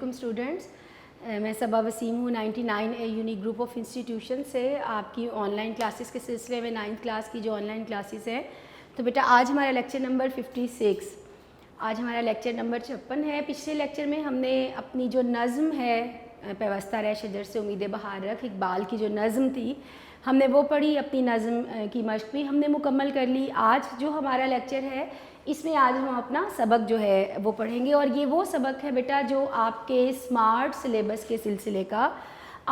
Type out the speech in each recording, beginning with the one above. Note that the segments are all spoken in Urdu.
علیکم اسٹوڈنٹس، میں صبا وسیم ہوں 99A unique group of institution سے آپ کی آن لائن کلاسز کے سلسلے میں 9th کلاس کی جو آن لائن کلاسز ہیں. تو بیٹا آج ہمارا لیکچر نمبر 56، آج ہمارا لیکچر نمبر 56 ہے. پچھلے لیکچر میں ہم نے اپنی جو نظم ہے پیوستہ رہ شجر سے امید بہار رکھ، اقبال کی جو نظم تھی ہم نے وہ پڑھی. اپنی نظم کی مشق بھی ہم نے مکمل کر لی. آج جو ہمارا لیکچر ہے اس میں آج ہم اپنا سبق جو ہے وہ پڑھیں گے، اور یہ وہ سبق ہے بیٹا جو آپ کے اسمارٹ سلیبس کے سلسلے کا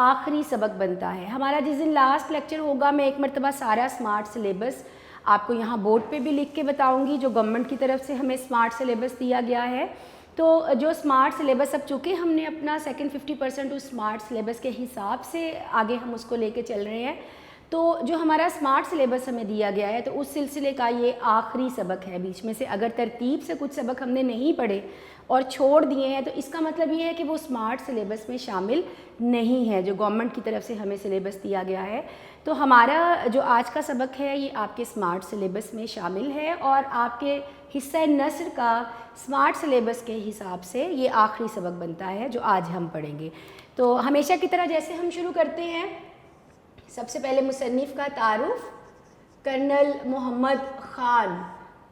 آخری سبق بنتا ہے. ہمارا جس دن لاسٹ لیکچر ہوگا میں ایک مرتبہ سارا اسمارٹ سلیبس آپ کو یہاں بورڈ پہ بھی لکھ کے بتاؤں گی جو گورنمنٹ کی طرف سے ہمیں اسمارٹ سلیبس دیا گیا ہے. تو جو اسمارٹ سلیبس اب چونکہ ہم نے اپنا سیکنڈ 50% اس اسمارٹ سلیبس کے حساب سے آگے ہم اس کو لے کے چل رہے ہیں، تو جو ہمارا اسمارٹ سلیبس ہمیں دیا گیا ہے تو اس سلسلے کا یہ آخری سبق ہے. بیچ میں سے اگر ترتیب سے کچھ سبق ہم نے نہیں پڑھے اور چھوڑ دیے ہیں تو اس کا مطلب یہ ہے کہ وہ اسمارٹ سلیبس میں شامل نہیں ہے جو گورنمنٹ کی طرف سے ہمیں سلیبس دیا گیا ہے. تو ہمارا جو آج کا سبق ہے یہ آپ کے اسمارٹ سلیبس میں شامل ہے، اور آپ کے حصہ نثر کا اسمارٹ سلیبس کے حساب سے یہ آخری سبق بنتا ہے جو آج ہم پڑھیں گے. تو ہمیشہ کی طرح جیسے ہم شروع کرتے ہیں، سب سے پہلے مصنف کا تعارف. کرنل محمد خان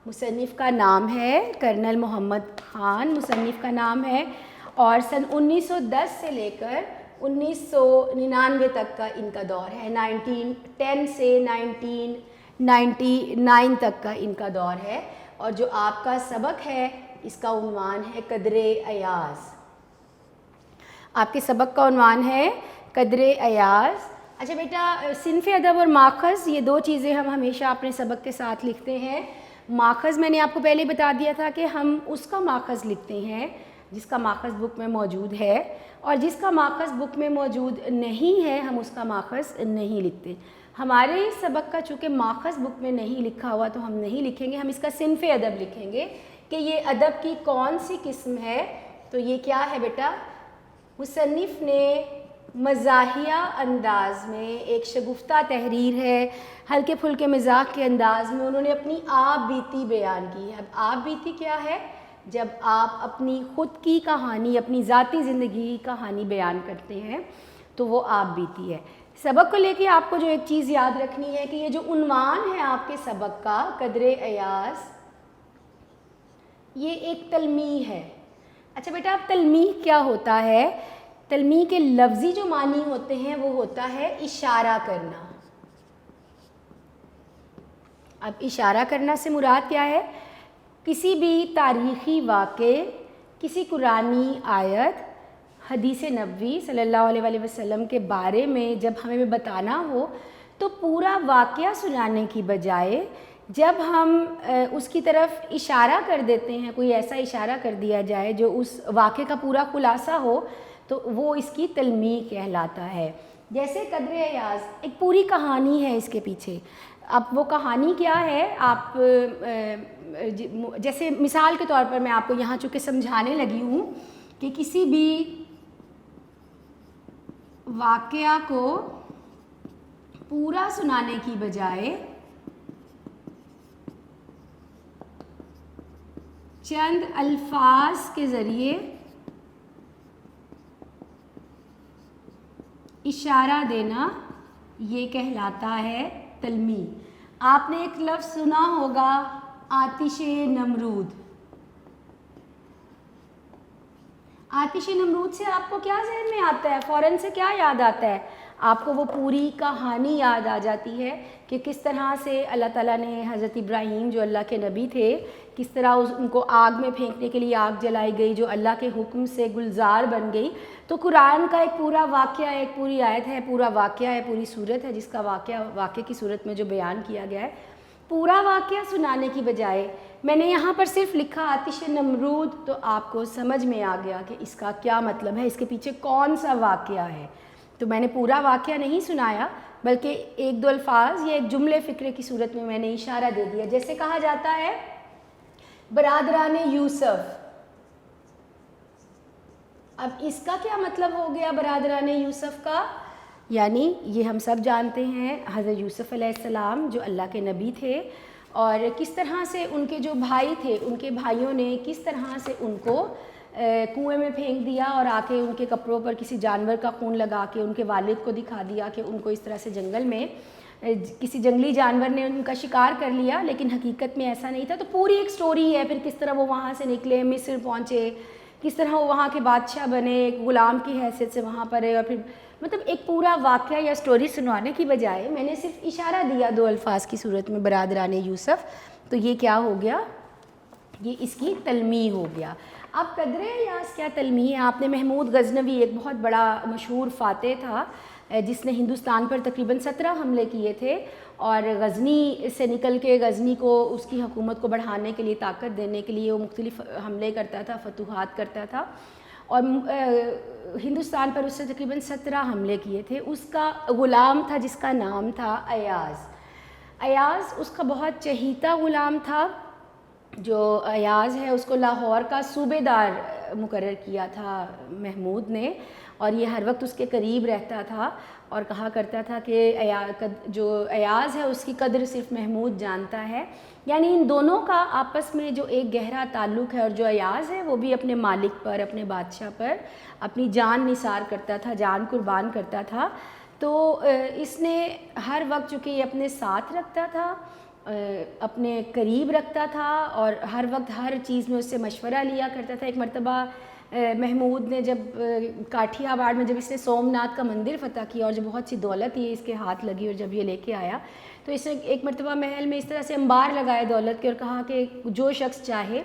مصنف کا نام ہے، کرنل محمد خان مصنف کا نام ہے، اور سن 1910 سے لے کر 1999 تک کا ان کا دور ہے. 1910 سے 1999 تک کا ان کا دور ہے. اور جو آپ کا سبق ہے اس کا عنوان ہے قدر ایاز. آپ کے سبق کا عنوان ہے قدر ایاز. اچھا بیٹا، صنف ادب اور ماخذ یہ دو چیزیں ہم ہمیشہ اپنے سبق کے ساتھ لکھتے ہیں. ماخذ میں نے آپ کو پہلے بتا دیا تھا کہ ہم اس کا ماخذ لکھتے ہیں جس کا ماخذ بک میں موجود ہے، اور جس کا ماخذ بک میں موجود نہیں ہے ہم اس کا ماخذ نہیں لکھتے. ہمارے سبق کا چونکہ ماخذ بک میں نہیں لکھا ہوا تو ہم نہیں لکھیں گے، ہم اس کا صنف ادب لکھیں گے کہ یہ ادب کی کون سی قسم ہے. تو یہ کیا ہے بیٹا؟ مصنف نے مزاحیہ انداز میں ایک شگفتہ تحریر ہے، ہلکے پھلکے مزاح کے انداز میں انہوں نے اپنی آپ بیتی بیان کی ہے. اب آپ بیتی کیا ہے؟ جب آپ اپنی خود کی کہانی، اپنی ذاتی زندگی کی کہانی بیان کرتے ہیں تو وہ آپ بیتی ہے. سبق کو لے کے آپ کو جو ایک چیز یاد رکھنی ہے کہ یہ جو عنوان ہے آپ کے سبق کا قدر ایاز، یہ ایک تلمیح ہے. اچھا بیٹا، اب تلمیح کیا ہوتا ہے؟ تلمیح کے لفظی جو معنی ہوتے ہیں وہ ہوتا ہے اشارہ کرنا. اب اشارہ کرنا سے مراد کیا ہے؟ کسی بھی تاریخی واقعے، کسی قرآنی آیت، حدیث نبوی صلی اللہ علیہ وآلہ وسلم کے بارے میں جب ہمیں بتانا ہو تو پورا واقعہ سنانے کی بجائے جب ہم اس کی طرف اشارہ کر دیتے ہیں، کوئی ایسا اشارہ کر دیا جائے جو اس واقعے کا پورا خلاصہ ہو، تو وہ اس کی تلمیح کہلاتا ہے. جیسے قدر ایاز ایک پوری کہانی ہے اس کے پیچھے. اب وہ کہانی کیا ہے؟ آپ جیسے مثال کے طور پر میں آپ کو یہاں چونکہ سمجھانے لگی ہوں کہ کسی بھی واقعہ کو پورا سنانے کی بجائے چند الفاظ کے ذریعے اشارہ دینا یہ کہلاتا ہے تلمیح. آپ نے ایک لفظ سنا ہوگا آتش نمرود. آتش نمرود سے آپ کو کیا ذہن میں آتا ہے؟ فوراً سے کیا یاد آتا ہے؟ آپ کو وہ پوری کہانی یاد آ جاتی ہے کہ کس طرح سے اللہ تعالیٰ نے حضرت ابراہیم جو اللہ کے نبی تھے، کس طرح ان کو آگ میں پھینکنے کے لیے آگ جلائی گئی جو اللہ کے حکم سے گلزار بن گئی. تو قرآن کا ایک پورا واقعہ، ایک پوری آیت ہے، پورا واقعہ ہے، پوری صورت ہے جس کا واقعے کی صورت میں جو بیان کیا گیا ہے. پورا واقعہ سنانے کی بجائے میں نے یہاں پر صرف لکھا آتش نمرود تو آپ کو سمجھ میں آ گیا کہ اس کا کیا مطلب ہے، اس کے پیچھے کون سا واقعہ ہے. تو میں نے پورا واقعہ نہیں سنایا بلکہ ایک دو الفاظ یا ایک جملے فکرے کی صورت میں میں نے اشارہ دے دیا. جیسے کہا جاتا ہے برادران یوسف. اب اس کا کیا مطلب ہو گیا برادران یوسف کا؟ یعنی یہ ہم سب جانتے ہیں حضرت یوسف علیہ السلام جو اللہ کے نبی تھے، اور کس طرح سے ان کے جو بھائی تھے ان کے بھائیوں نے کس طرح سے ان کو کنویں میں پھینک دیا اور آ کے ان کے کپڑوں پر کسی جانور کا خون لگا کے ان کے والد کو دکھا دیا کہ ان کو اس طرح سے جنگل میں کسی جنگلی جانور نے ان کا شکار کر لیا، لیکن حقیقت میں ایسا نہیں تھا۔ تو پوری ایک سٹوری ہے، پھر کس طرح وہ وہاں سے نکلے، مصر پہنچے، کس طرح وہ وہاں کے بادشاہ بنے، ایک غلام کی حیثیت سے وہاں پر ہے، اور پھر مطلب ایک پورا واقعہ یا سٹوری سنانے کی بجائے میں نے صرف اشارہ دیا 2 الفاظ کی صورت میں، برادران یوسف، تو یہ کیا ہو گیا، یہ اس کی تلمیح ہو گیا۔ اب قدر ایاز کیا تلمیح ہے؟ آپ نے محمود غزنوی ایک بہت بڑا مشہور فاتح تھا جس نے ہندوستان پر تقریباً 17 حملے کیے تھے، اور غزنی سے نکل کے غزنی کو اس کی حکومت کو بڑھانے کے لیے، طاقت دینے کے لیے وہ مختلف حملے کرتا تھا، فتوحات کرتا تھا، اور ہندوستان پر اس سے تقریباً 17 حملے کیے تھے۔ اس کا غلام تھا جس کا نام تھا ایاز۔ ایاز اس کا بہت چہیتا غلام تھا۔ جو ایاز ہے اس کو لاہور کا صوبے دار مقرر کیا تھا محمود نے، اور یہ ہر وقت اس کے قریب رہتا تھا اور کہا کرتا تھا کہ جو ایاز ہے اس کی قدر صرف محمود جانتا ہے۔ یعنی ان دونوں کا آپس میں جو ایک گہرا تعلق ہے، اور جو ایاز ہے وہ بھی اپنے مالک پر، اپنے بادشاہ پر اپنی جان نثار کرتا تھا، جان قربان کرتا تھا۔ تو اس نے ہر وقت چونکہ یہ اپنے ساتھ رکھتا تھا، اپنے قریب رکھتا تھا، اور ہر وقت ہر چیز میں اس سے مشورہ لیا کرتا تھا۔ ایک مرتبہ محمود نے جب کاٹھی آباد میں جب اس نے سومناتھ کا مندر فتح کیا اور جو بہت سی دولت یہ اس کے ہاتھ لگی اور جب یہ لے کے آیا، تو اس نے ایک مرتبہ محل میں اس طرح سے انبار لگائے دولت کے اور کہا کہ جو شخص چاہے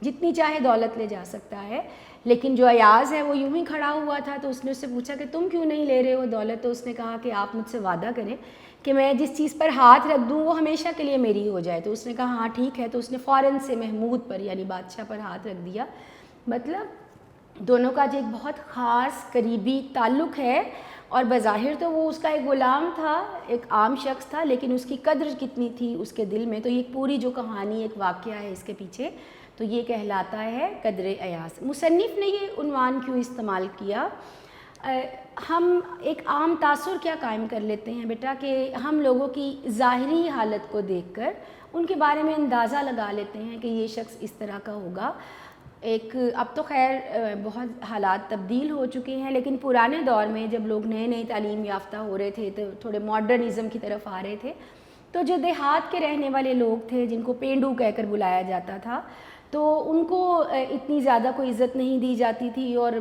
جتنی چاہے دولت لے جا سکتا ہے۔ لیکن جو ایاز ہے وہ یوں ہی کھڑا ہوا تھا، تو اس نے اس سے پوچھا کہ تم کیوں نہیں لے رہے ہو دولت؟ تو اس نے کہا کہ آپ مجھ سے وعدہ کریں کہ میں جس چیز پر ہاتھ رکھ دوں وہ ہمیشہ کے لیے میری ہو جائے۔ تو اس نے کہا ہاں ٹھیک ہے، تو اس نے فوراً سے محمود پر یعنی بادشاہ پر ہاتھ رکھ دیا۔ مطلب دونوں کا جو ایک بہت خاص قریبی تعلق ہے، اور بظاہر تو وہ اس کا ایک غلام تھا، ایک عام شخص تھا، لیکن اس کی قدر کتنی تھی اس کے دل میں۔ تو یہ پوری جو کہانی ایک واقعہ ہے اس کے پیچھے، تو یہ کہلاتا ہے قدر ایاز۔ مصنف نے یہ عنوان کیوں استعمال کیا؟ ہم ایک عام تاثر کیا قائم کر لیتے ہیں بیٹا کہ ہم لوگوں کی ظاہری حالت کو دیکھ کر ان کے بارے میں اندازہ لگا لیتے ہیں کہ یہ شخص اس طرح کا ہوگا۔ اب تو خیر بہت حالات تبدیل ہو چکے ہیں، لیکن پرانے دور میں جب لوگ نئے نئے تعلیم یافتہ ہو رہے تھے تو تھوڑے ماڈرنزم کی طرف آ رہے تھے، تو جو دیہات کے رہنے والے لوگ تھے جن کو پینڈو کہہ کر بلایا جاتا تھا، تو ان کو اتنی زیادہ کوئی عزت نہیں دی جاتی تھی اور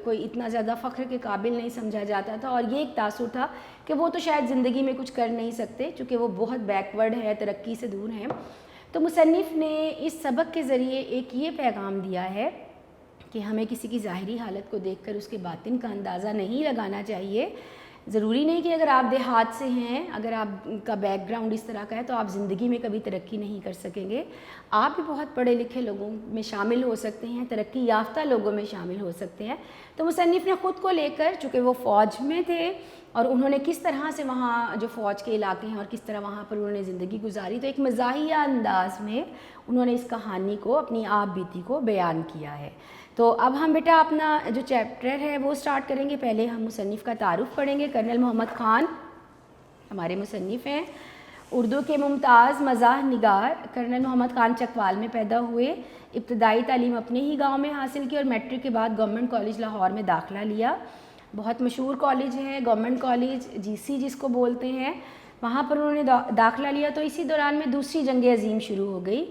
کوئی اتنا زیادہ فخر کے قابل نہیں سمجھا جاتا تھا، اور یہ ایک تاثر تھا کہ وہ تو شاید زندگی میں کچھ کر نہیں سکتے چونکہ وہ بہت بیکورڈ ہے، ترقی سے دور ہیں۔ تو مصنف نے اس سبق کے ذریعے ایک یہ پیغام دیا ہے کہ ہمیں کسی کی ظاہری حالت کو دیکھ کر اس کے باطن کا اندازہ نہیں لگانا چاہیے۔ ضروری نہیں کہ اگر آپ دیہات سے ہیں، اگر آپ کا بیک گراؤنڈ اس طرح کا ہے تو آپ زندگی میں کبھی ترقی نہیں کر سکیں گے۔ آپ بھی بہت پڑھے لکھے لوگوں میں شامل ہو سکتے ہیں، ترقی یافتہ لوگوں میں شامل ہو سکتے ہیں۔ تو مصنف نے خود کو لے کر، چونکہ وہ فوج میں تھے اور انہوں نے کس طرح سے وہاں جو فوج کے علاقے ہیں اور کس طرح وہاں پر انہوں نے زندگی گزاری، تو ایک مزاحیہ انداز میں انہوں نے اس کہانی کو، اپنی آپ بیتی کو بیان کیا ہے۔ تو اب ہم بیٹا اپنا جو چیپٹر ہے وہ سٹارٹ کریں گے۔ پہلے ہم مصنف کا تعارف پڑھیں گے۔ کرنل محمد خان ہمارے مصنف ہیں، اردو کے ممتاز مزاح نگار۔ کرنل محمد خان چکوال میں پیدا ہوئے، ابتدائی تعلیم اپنے ہی گاؤں میں حاصل کی اور میٹرک کے بعد گورنمنٹ کالج لاہور میں داخلہ لیا۔ بہت مشہور کالج ہے گورنمنٹ کالج جی سی جس کو بولتے ہیں، وہاں پر انہوں نے داخلہ لیا۔ تو اسی دوران میں دوسری جنگ عظیم شروع ہو گئی،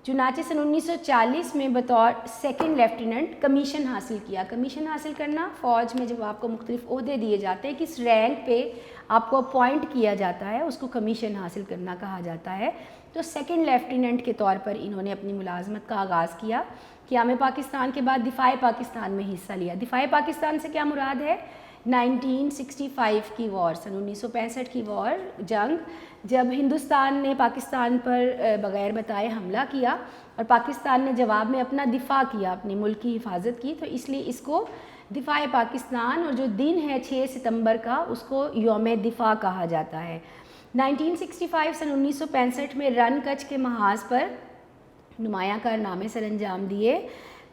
چنانچہ سن 1940 میں بطور سیکنڈ لیفٹیننٹ کمیشن حاصل کیا۔ کمیشن حاصل کرنا فوج میں جب آپ کو مختلف عہدے دیے جاتے ہیں، کس رینک پہ آپ کو اپوائنٹ کیا جاتا ہے اس کو کمیشن حاصل کرنا کہا جاتا ہے۔ تو سیکنڈ لیفٹیننٹ کے طور پر انہوں نے اپنی ملازمت کا آغاز کیا۔ قیام پاکستان کے بعد دفاع پاکستان میں حصہ لیا۔ دفاع پاکستان سے کیا مراد ہے؟ 1965 کی وار، سن 1965 کی وار، جنگ جب ہندوستان نے پاکستان پر بغیر بتائے حملہ کیا اور پاکستان نے جواب میں اپنا دفاع کیا، اپنے ملک کی حفاظت کی، تو اس لیے اس کو دفاع پاکستان، اور جو دن ہے 6 ستمبر کا اس کو یوم دفاع کہا جاتا ہے۔ 1965 سن 1965 میں رن کچھ کے محاذ پر نمایاں کارنامے سر انجام دیے۔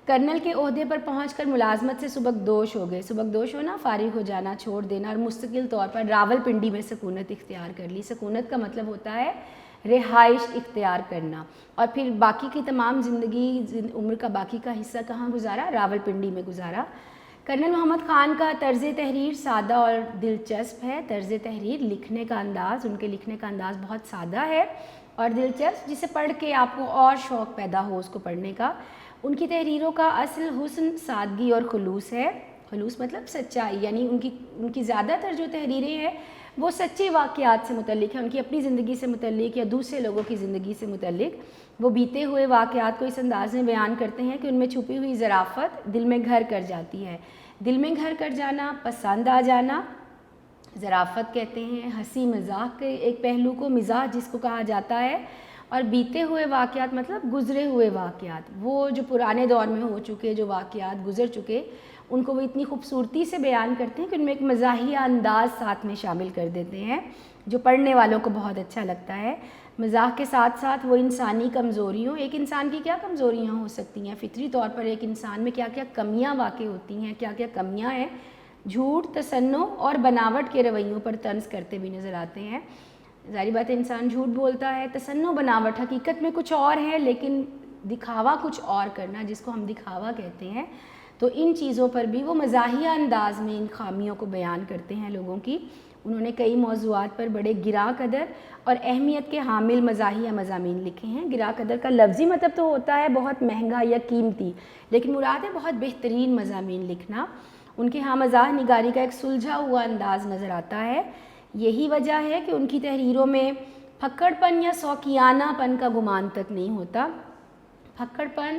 کرنل کے عہدے پر پہنچ کر ملازمت سے سبکدوش ہو گئے۔ سبکدوش ہونا، فارغ ہو جانا، چھوڑ دینا، اور مستقل طور پر راول پنڈی میں سکونت اختیار کر لی۔ سکونت کا مطلب ہوتا ہے رہائش اختیار کرنا، اور پھر باقی کی تمام زندگی عمر کا باقی کا حصہ کہاں گزارا؟ راولپنڈی میں گزارا۔ کرنل محمد خان کا طرز تحریر سادہ اور دلچسپ ہے۔ طرز تحریر، لکھنے کا انداز، ان کے لکھنے کا انداز بہت سادہ ہے اور دلچسپ، جسے پڑھ کے آپ کو اور شوق پیدا ہو اس کو پڑھنے کا۔ ان کی تحریروں کا اصل حسن سادگی اور خلوص ہے۔ خلوص مطلب سچائی، یعنی ان کی زیادہ تر جو تحریریں ہیں وہ سچے واقعات سے متعلق ہیں، ان کی اپنی زندگی سے متعلق یا دوسرے لوگوں کی زندگی سے متعلق۔ وہ بیتے ہوئے واقعات کو اس انداز میں بیان کرتے ہیں کہ ان میں چھپی ہوئی ظرافت دل میں گھر کر جاتی ہے۔ دل میں گھر کر جانا، پسند آ جانا، ظرافت کہتے ہیں۔ ہنسی مذاق کے ایک پہلو کو مزاح جس کو کہا جاتا ہے، اور بیتے ہوئے واقعات مطلب گزرے ہوئے واقعات، وہ جو پرانے دور میں ہو چکے، جو واقعات گزر چکے، ان کو وہ اتنی خوبصورتی سے بیان کرتے ہیں کہ ان میں ایک مزاحیہ انداز ساتھ میں شامل کر دیتے ہیں جو پڑھنے والوں کو بہت اچھا لگتا ہے۔ مزاح کے ساتھ ساتھ وہ انسانی کمزوریوں، ایک انسان کی کیا کمزوریاں ہو سکتی ہیں، فطری طور پر ایک انسان میں کیا کیا کمیاں واقع ہوتی ہیں، کیا کیا کمیاں ہیں، جھوٹ، تصنع اور بناوٹ کے رویوں پر طنز کرتے بھی نظر آتے ہیں۔ ظاہری بات ہے انسان جھوٹ بولتا ہے، تصنع، بناوٹ، حقیقت میں کچھ اور ہے لیکن دکھاوا کچھ اور کرنا، جس کو ہم دکھاوا کہتے ہیں، تو ان چیزوں پر بھی وہ مزاحیہ انداز میں ان خامیوں کو بیان کرتے ہیں لوگوں کی۔ انہوں نے کئی موضوعات پر بڑے گراں قدر اور اہمیت کے حامل مزاحیہ مضامین لکھے ہیں۔ گراں قدر کا لفظی مطلب تو ہوتا ہے بہت مہنگا یا قیمتی، لیکن مراد ہے بہت بہترین مضامین لکھنا۔ ان کے ہاں مزاح نگاری کا ایک سلجھا ہوا انداز نظر آتا ہے۔ یہی وجہ ہے کہ ان کی تحریروں میں پھکڑ پن یا سوکیانہ پن کا گمان تک نہیں ہوتا۔ پھکڑ پن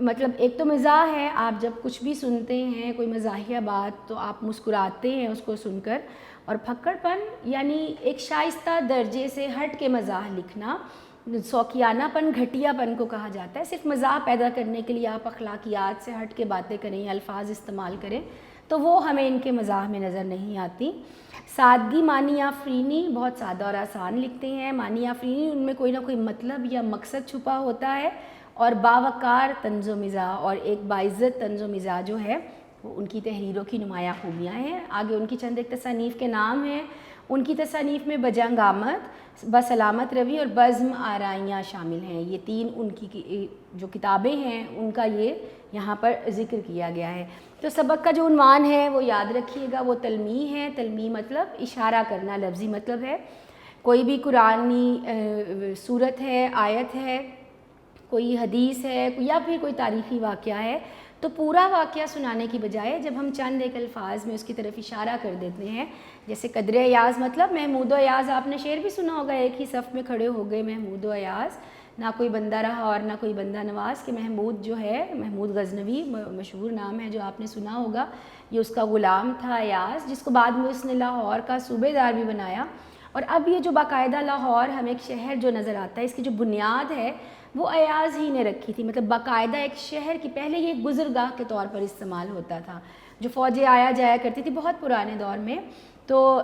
مطلب ایک تو مزاح ہے، آپ جب کچھ بھی سنتے ہیں کوئی مزاحیہ بات تو آپ مسکراتے ہیں اس کو سن کر، اور پھکڑ پن یعنی ایک شائستہ درجے سے ہٹ کے مزاح لکھنا۔ سوکیانہ پن، گھٹیا پن کو کہا جاتا ہے، صرف مزاح پیدا کرنے کے لیے آپ اخلاقیات سے ہٹ کے باتیں کریں یا الفاظ استعمال کریں تو وہ ہمیں ان کے مزاح میں نظر نہیں آتی۔ سادگی، معنی آفرینی، بہت سادہ اور آسان لکھتے ہیں۔ معنی آفرینی، ان میں کوئی نہ کوئی مطلب یا مقصد چھپا ہوتا ہے، اور باوقار طنز و مزاح اور ایک باعزت طنز و مزاح جو ہے وہ ان کی تحریروں کی نمایاں خوبیاں ہیں۔ آگے ان کی چند ایک تصانیف کے نام ہیں۔ ان کی تصانیف میں بجنگ آمد، بسلامت روی اور بزم آرائیاں شامل ہیں۔ یہ تین ان کی جو کتابیں ہیں ان کا یہ یہاں پر ذکر کیا گیا ہے۔ تو سبق کا جو عنوان ہے وہ یاد رکھیے گا، وہ تلمیح ہے۔ تلمیح مطلب اشارہ کرنا، لفظی مطلب ہے۔ کوئی بھی قرآنی صورت ہے، آیت ہے، کوئی حدیث ہے یا پھر کوئی تاریخی واقعہ ہے تو پورا واقعہ سنانے کی بجائے جب ہم چند ایک الفاظ میں اس کی طرف اشارہ کر دیتے ہیں، جیسے قدر ایاز مطلب محمود و ایاز، آپ نے شعر بھی سنا ہوگا، ایک ہی صف میں کھڑے ہو گئے محمود و ایاز، نہ کوئی بندہ رہا اور نہ کوئی بندہ نواز، کہ محمود جو ہے، محمود غزنوی مشہور نام ہے جو آپ نے سنا ہوگا، یہ اس کا غلام تھا ایاز، جس کو بعد میں اس نے لاہور کا صوبے دار بھی بنایا۔ اور اب یہ جو باقاعدہ لاہور ہمیں ایک شہر جو نظر آتا ہے، اس کی جو بنیاد ہے وہ ایاز ہی نے رکھی تھی، مطلب باقاعدہ ایک شہر کی، پہلے یہ گزرگاہ کے طور پر استعمال ہوتا تھا، جو فوجیں آیا جایا کرتی تھی بہت پرانے دور میں، تو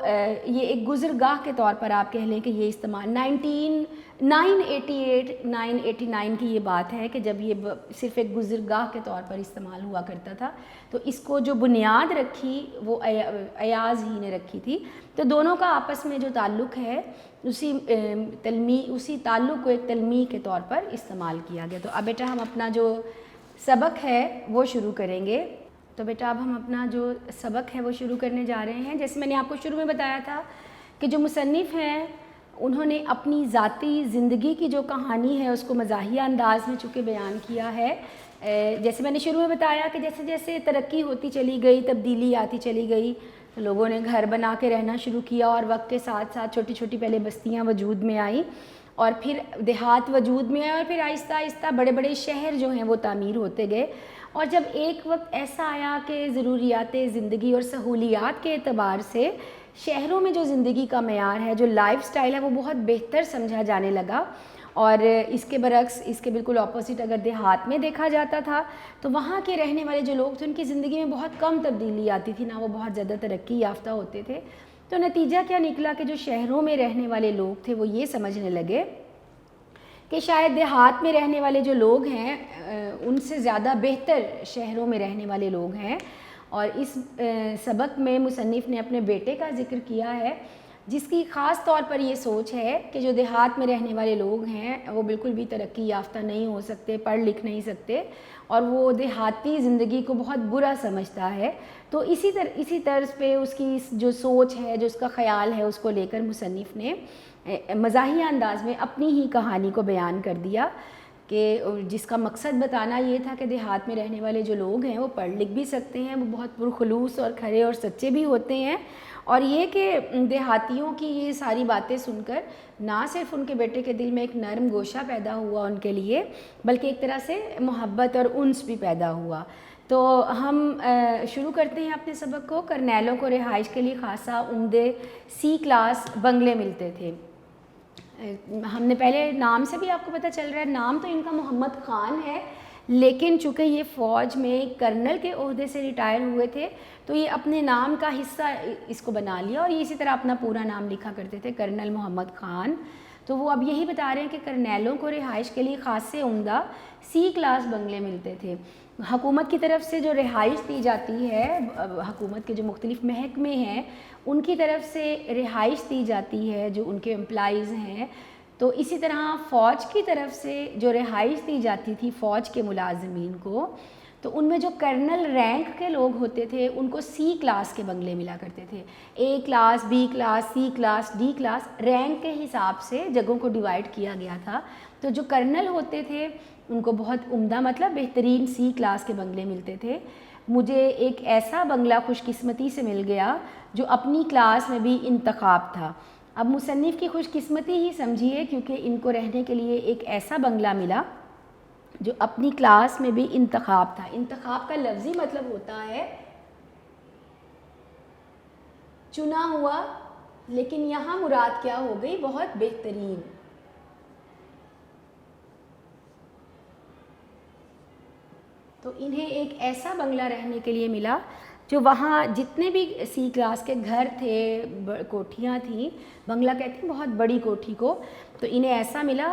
یہ ایک گزرگاہ کے طور پر آپ کہہ لیں کہ یہ استعمال 989 کی یہ بات ہے کہ جب یہ صرف ایک گزرگاہ کے طور پر استعمال ہوا کرتا تھا، تو اس کو جو بنیاد رکھی وہ ایاز ہی نے رکھی تھی۔ تو دونوں کا آپس میں جو تعلق ہے اسی تعلق کو ایک تلمیح کے طور پر استعمال کیا گیا۔ تو اب بیٹا ہم اپنا جو سبق ہے وہ شروع کریں گے۔ تو بیٹا اب ہم اپنا جو سبق ہے وہ شروع کرنے جا رہے ہیں۔ جیسے میں نے آپ کو شروع میں بتایا تھا کہ جو مصنف ہیں انہوں نے اپنی ذاتی زندگی کی جو کہانی ہے اس کو مزاحیہ انداز میں چونکہ بیان کیا ہے۔ جیسے میں نے شروع میں بتایا کہ جیسے جیسے ترقی ہوتی چلی گئی، تبدیلی آتی چلی گئی، تو لوگوں نے گھر بنا کے رہنا شروع کیا، اور وقت کے ساتھ ساتھ چھوٹی چھوٹی پہلے بستیاں وجود میں آئیں، اور پھر دیہات وجود میں آئے، اور پھر آہستہ آہستہ بڑے بڑے شہر جو ہیں وہ تعمیر ہوتے گئے۔ اور جب ایک وقت ایسا آیا کہ ضروریات زندگی اور سہولیات کے اعتبار سے شہروں میں جو زندگی کا معیار ہے، جو لائف سٹائل ہے، وہ بہت بہتر سمجھا جانے لگا، اور اس کے برعکس، اس کے بالکل اپوزٹ اگر دیہات میں دیکھا جاتا تھا تو وہاں کے رہنے والے جو لوگ تھے ان کی زندگی میں بہت کم تبدیلی آتی تھی، نہ وہ بہت زیادہ ترقی یافتہ ہوتے تھے۔ تو نتیجہ کیا نکلا کہ جو شہروں میں رہنے والے لوگ تھے وہ یہ سمجھنے لگے کہ شاید دیہات میں رہنے والے جو لوگ ہیں ان سے زیادہ بہتر شہروں میں رہنے والے لوگ ہیں۔ اور اس سبق میں مصنف نے اپنے بیٹے کا ذکر کیا ہے، جس کی خاص طور پر یہ سوچ ہے کہ جو دیہات میں رہنے والے لوگ ہیں وہ بالکل بھی ترقی یافتہ نہیں ہو سکتے، پڑھ لکھ نہیں سکتے، اور وہ دیہاتی زندگی کو بہت برا سمجھتا ہے. تو اسی طرز پہ اس کی جو سوچ ہے، جو اس کا خیال ہے، اس کو لے کر مصنف نے مزاحیہ انداز میں اپنی ہی کہانی کو بیان کر دیا، کہ جس کا مقصد بتانا یہ تھا کہ دیہات میں رہنے والے جو لوگ ہیں وہ پڑھ لکھ بھی سکتے ہیں، وہ بہت پرخلوص اور کھرے اور سچے بھی ہوتے ہیں، اور یہ کہ دیہاتیوں کی یہ ساری باتیں سن کر نہ صرف ان کے بیٹے کے دل میں ایک نرم گوشہ پیدا ہوا ان کے لیے، بلکہ ایک طرح سے محبت اور انس بھی پیدا ہوا. تو ہم شروع کرتے ہیں اپنے سبق کو. کرنیلوں کو رہائش کے لیے خاصا عمدے سی کلاس بنگلے ملتے تھے. ہم نے پہلے نام سے بھی آپ کو پتہ چل رہا ہے، نام تو ان کا محمد خان ہے، لیکن چونکہ یہ فوج میں کرنل کے عہدے سے ریٹائر ہوئے تھے تو یہ اپنے نام کا حصہ اس کو بنا لیا، اور یہ اسی طرح اپنا پورا نام لکھا کرتے تھے، کرنل محمد خان. تو وہ اب یہی بتا رہے ہیں کہ کرنیلوں کو رہائش کے لیے خاصے عمدہ سی کلاس بنگلے ملتے تھے. حکومت کی طرف سے جو رہائش دی جاتی ہے، حکومت کے جو مختلف محکمے ہیں ان کی طرف سے رہائش دی جاتی ہے جو ان کے امپلائیز ہیں، تو اسی طرح فوج کی طرف سے جو رہائش دی جاتی تھی فوج کے ملازمین کو، تو ان میں جو کرنل رینک کے لوگ ہوتے تھے ان کو سی کلاس کے بنگلے ملا کرتے تھے. A class, B class, C class, D class, rank کے حساب سے جگہوں کو ڈیوائڈ کیا گیا تھا. تو جو کرنل ہوتے تھے ان کو بہت عمدہ مطلب بہترین سی کلاس کے بنگلے ملتے تھے. مجھے ایک ایسا بنگلہ خوش قسمتی سے مل گیا جو اپنی کلاس میں بھی انتخاب تھا. اب مصنف کی خوش قسمتی ہی سمجھیے، کیونکہ ان کو رہنے کے لیے ایک ایسا بنگلہ ملا جو اپنی کلاس میں بھی انتخاب تھا. انتخاب کا لفظی مطلب ہوتا ہے چنا ہوا، لیکن یہاں مراد کیا ہو گئی؟ بہت بہترین. تو انہیں ایک ایسا بنگلہ رہنے کے لیے ملا جو وہاں جتنے بھی سی کلاس کے گھر تھے، کوٹھیاں تھیں، بنگلہ کہتے ہیں بہت بڑی کوٹھی کو، تو انہیں ایسا ملا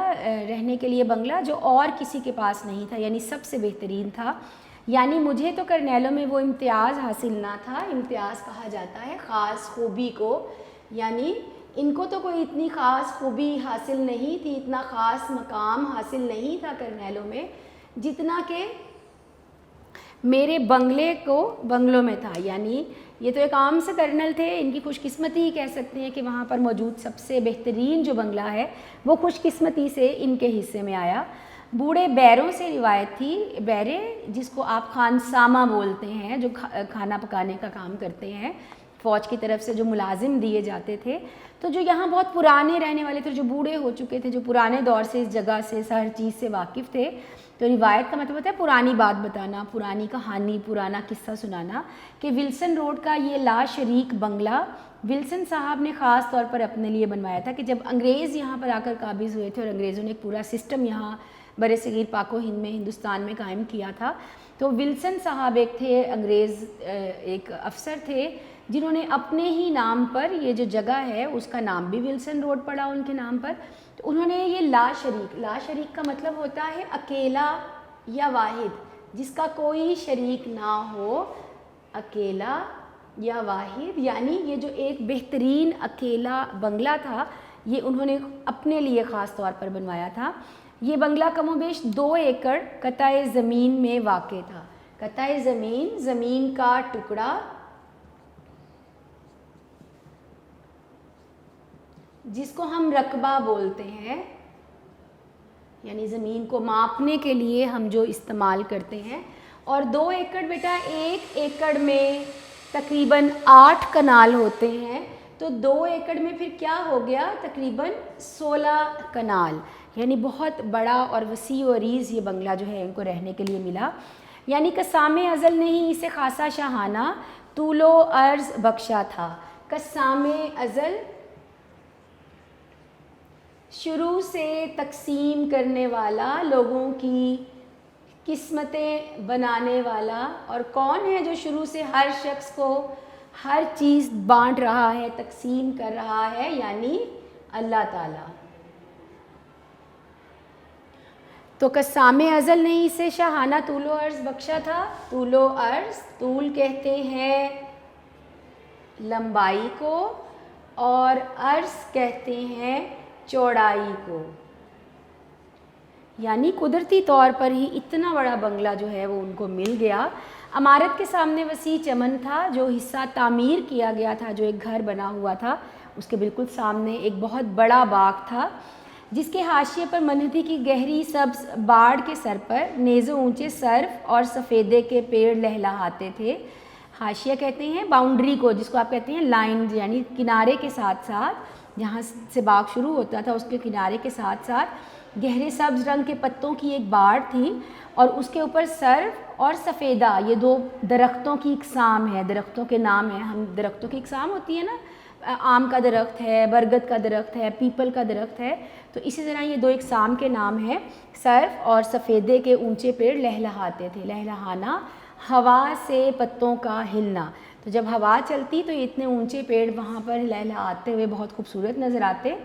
رہنے کے لیے بنگلہ جو اور کسی کے پاس نہیں تھا، یعنی سب سے بہترین تھا. یعنی مجھے تو کرنیلوں میں وہ امتیاز حاصل نہ تھا. امتیاز کہا جاتا ہے خاص خوبی کو، یعنی ان کو تو کوئی اتنی خاص خوبی حاصل نہیں تھی، اتنا خاص مقام حاصل نہیں تھا کرنیلوں میں جتنا کہ میرے بنگلوں میں تھا. یعنی یہ تو ایک عام سے کرنل تھے، ان کی خوش قسمتی ہی کہہ سکتے ہیں کہ وہاں پر موجود سب سے بہترین جو بنگلہ ہے وہ خوش قسمتی سے ان کے حصے میں آیا. بوڑھے بیروں سے روایت تھی. بیرے جس کو آپ خانسامہ بولتے ہیں، جو کھانا پکانے کا کام کرتے ہیں، فوج کی طرف سے جو ملازم دیے جاتے تھے، تو جو یہاں بہت پرانے رہنے والے تھے، جو بوڑھے ہو چکے تھے، جو پرانے دور سے اس جگہ سے ہر چیز سے واقف تھے. تو روایت کا مطلب ہوتا ہے پرانی بات بتانا، پرانی کہانی، پرانا قصہ سنانا. کہ ولسن روڈ کا یہ لا شریک بنگلہ ولسن صاحب نے خاص طور پر اپنے لیے بنوایا تھا کہ جب انگریز یہاں پر آ کر قابض ہوئے تھے اور انگریزوں نے ایک پورا سسٹم یہاں بر صغیر پاک و ہند میں، ہندوستان میں قائم کیا تھا، تو ولسن صاحب ایک تھے انگریز ایک افسر تھے جنہوں نے اپنے ہی نام پر یہ جو جگہ ہے اس کا نام بھی ولسن روڈ پڑا ان کے نام پر. تو انہوں نے یہ لا شریک کا مطلب ہوتا ہے اکیلا یا واحد، جس کا کوئی شریک نہ ہو، اکیلا یا واحد. یعنی یہ جو ایک بہترین اکیلا بنگلہ تھا یہ انہوں نے اپنے لیے خاص طور پر بنوایا تھا. یہ بنگلہ کم و بیش 2 ایکڑ قطع زمین میں واقع تھا. قطع زمین کا ٹکڑا جس کو ہم رقبہ بولتے ہیں، یعنی زمین کو ماپنے کے لیے ہم جو استعمال کرتے ہیں. اور 2 ایکڑ بیٹا 1 ایکڑ میں تقریباً 8 کنال ہوتے ہیں، تو 2 ایکڑ میں پھر کیا ہو گیا؟ تقریباً 16 کنال. یعنی بہت بڑا اور وسیع و عریض یہ بنگلہ جو ہے ان کو رہنے کے لیے ملا. یعنی قسام ازل نے ہی اسے خاصا شاہانہ طول و عرض بخشا تھا. قسام ازل شروع سے تقسیم کرنے والا، لوگوں کی قسمتیں بنانے والا. اور کون ہے جو شروع سے ہر شخص کو ہر چیز بانٹ رہا ہے، تقسیم کر رہا ہے؟ یعنی اللہ تعالیٰ. تو قسام ازل نے اسے شاہانہ طول و عرض بخشا تھا. طول و عرض، طول کہتے ہیں لمبائی کو، اور عرض کہتے ہیں چوڑائی کو، یعنی قدرتی طور پر ہی اتنا بڑا بنگلہ جو ہے وہ ان کو مل گیا۔ عمارت کے سامنے وسیع چمن تھا، جو حصہ تعمیر کیا گیا تھا، جو ایک گھر بنا ہوا تھا، اس کے بالکل سامنے ایک بہت بڑا باغ تھا، جس کے حاشیے پر منہدی کی گہری سبز باڑ کے سر پر نیز اونچے سرف اور سفیدے کے پیڑ لہلہاتے تھے۔ حاشیہ کہتے ہیں باؤنڈری کو، جس کو آپ کہتے ہیں لائن، یعنی کنارے کے ساتھ ساتھ، جہاں سے باغ شروع ہوتا تھا اس کے کنارے کے ساتھ ساتھ گہرے سبز رنگ کے پتوں کی ایک باڑ تھی، اور اس کے اوپر سرف اور سفیدہ، یہ دو درختوں کی اقسام ہے، درختوں کے نام ہیں۔ ہم درختوں کی اقسام ہوتی ہے نا، آم کا درخت ہے، برگد کا درخت ہے، پیپل کا درخت ہے، تو اسی طرح یہ دو اقسام کے نام ہیں، سرف اور سفیدے کے اونچے پیڑ لہلہاتے تھے۔ لہلہانا، ہوا سے پتوں کا ہلنا، تو جب ہوا چلتی تو اتنے اونچے پیڑ وہاں پر لہلہاتے ہوئے بہت خوبصورت نظر آتے۔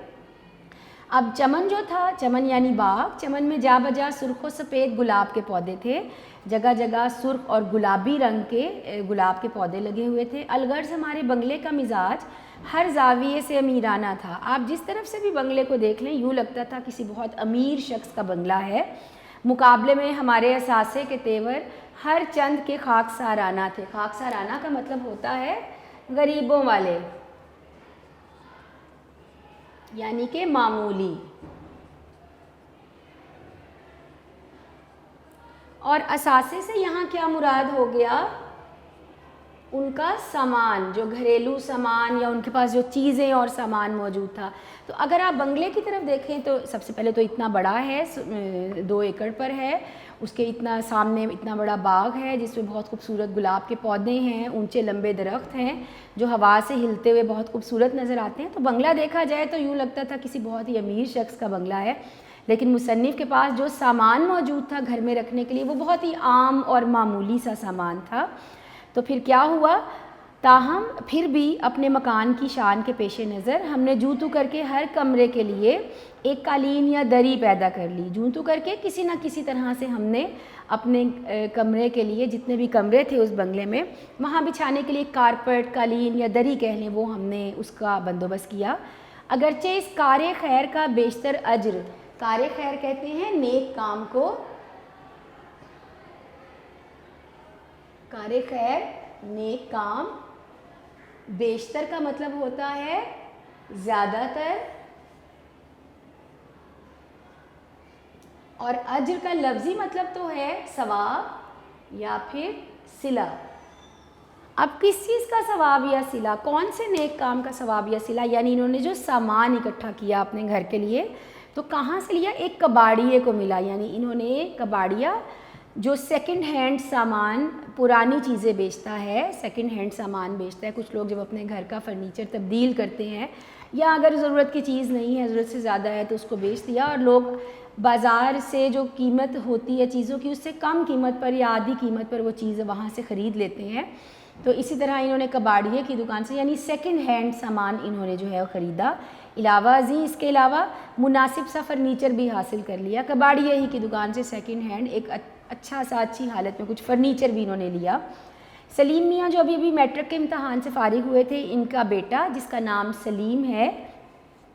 اب چمن جو تھا، چمن یعنی باغ، چمن میں جا بجا سرخ و سفید گلاب کے پودے تھے، جگہ جگہ سرخ اور گلابی رنگ کے گلاب کے پودے لگے ہوئے تھے۔ الغرض ہمارے بنگلے کا مزاج ہر زاویے سے امیرانہ تھا۔ آپ جس طرف سے بھی بنگلے کو دیکھ لیں یوں لگتا تھا کسی بہت امیر شخص کا بنگلہ ہے۔ مقابلے میں ہمارے اثاثے کے تیور ہر چند کے خاک سارانہ تھے۔ خاک سارانہ کا مطلب ہوتا ہے غریبوں والے، یعنی کہ معمولی۔ اور اثاثے سے یہاں کیا مراد ہو گیا؟ ان کا سامان، جو گھریلو سامان یا ان کے پاس جو چیزیں اور سامان موجود تھا۔ تو اگر آپ بنگلے کی طرف دیکھیں تو سب سے پہلے تو اتنا بڑا ہے، 2 ایکڑ پر ہے، اس کے اتنا سامنے اتنا بڑا باغ ہے جس میں بہت خوبصورت گلاب کے پودے ہیں، اونچے لمبے درخت ہیں جو ہوا سے ہلتے ہوئے بہت خوبصورت نظر آتے ہیں۔ تو بنگلہ دیکھا جائے تو یوں لگتا تھا کسی بہت ہی امیر شخص کا بنگلہ ہے، لیکن مصنف کے پاس جو سامان موجود تھا گھر میں رکھنے کے لیے وہ بہت ہی عام اور معمولی سا سامان تھا۔ تو پھر کیا ہوا؟ تاہم پھر بھی اپنے مکان کی شان کے پیش نظر ہم نے جوں توں کر کے ہر کمرے کے لیے ایک قالین یا دری پیدا کر لی۔ جوں توں کر کے کسی نہ کسی طرح سے ہم نے اپنے کمرے کے لیے، جتنے بھی کمرے تھے اس بنگلے میں، وہاں بچھانے کے لیے کارپیٹ، قالین یا دری کہہ لیں، وہ ہم نے اس کا بندوبست کیا۔ اگرچہ اس کار خیر کا بیشتر اجر، کار خیر کہتے ہیں نیک کام کو، کار خیر نیک کام، بیشتر کا مطلب ہوتا ہے زیادہ تر، اور اجر کا لفظی مطلب تو ہے ثواب یا پھر صلہ۔ اب کس چیز کا ثواب یا صلہ؟ کون سے نیک کام کا ثواب یا صلہ؟ یعنی انہوں نے جو سامان اکٹھا کیا اپنے گھر کے لیے تو کہاں سے لیا؟ ایک کباڑیے کو ملا، یعنی انہوں نے کباڑیا جو سیکنڈ ہینڈ سامان، پرانی چیزیں بیچتا ہے، سیکنڈ ہینڈ سامان بیچتا ہے۔ کچھ لوگ جب اپنے گھر کا فرنیچر تبدیل کرتے ہیں یا اگر ضرورت کی چیز نہیں ہے، ضرورت سے زیادہ ہے تو اس کو بیچ دیا، اور لوگ بازار سے جو قیمت ہوتی ہے چیزوں کی اس سے کم قیمت پر یا آدھی قیمت پر وہ چیز وہاں سے خرید لیتے ہیں۔ تو اسی طرح انہوں نے کباڑیے کی دکان سے یعنی سیکنڈ ہینڈ سامان انہوں نے جو ہے وہ خریدا۔ علاوہ ازیں اس کے علاوہ مناسب سا فرنیچر بھی حاصل کر لیا۔ کباڑیے ہی کی دکان سے سیکنڈ ہینڈ ایک اچھا سا اچھی حالت میں کچھ فرنیچر بھی انہوں نے لیا۔ سلیم میاں جو ابھی میٹرک کے امتحان سے فارغ ہوئے تھے، ان کا بیٹا جس کا نام سلیم ہے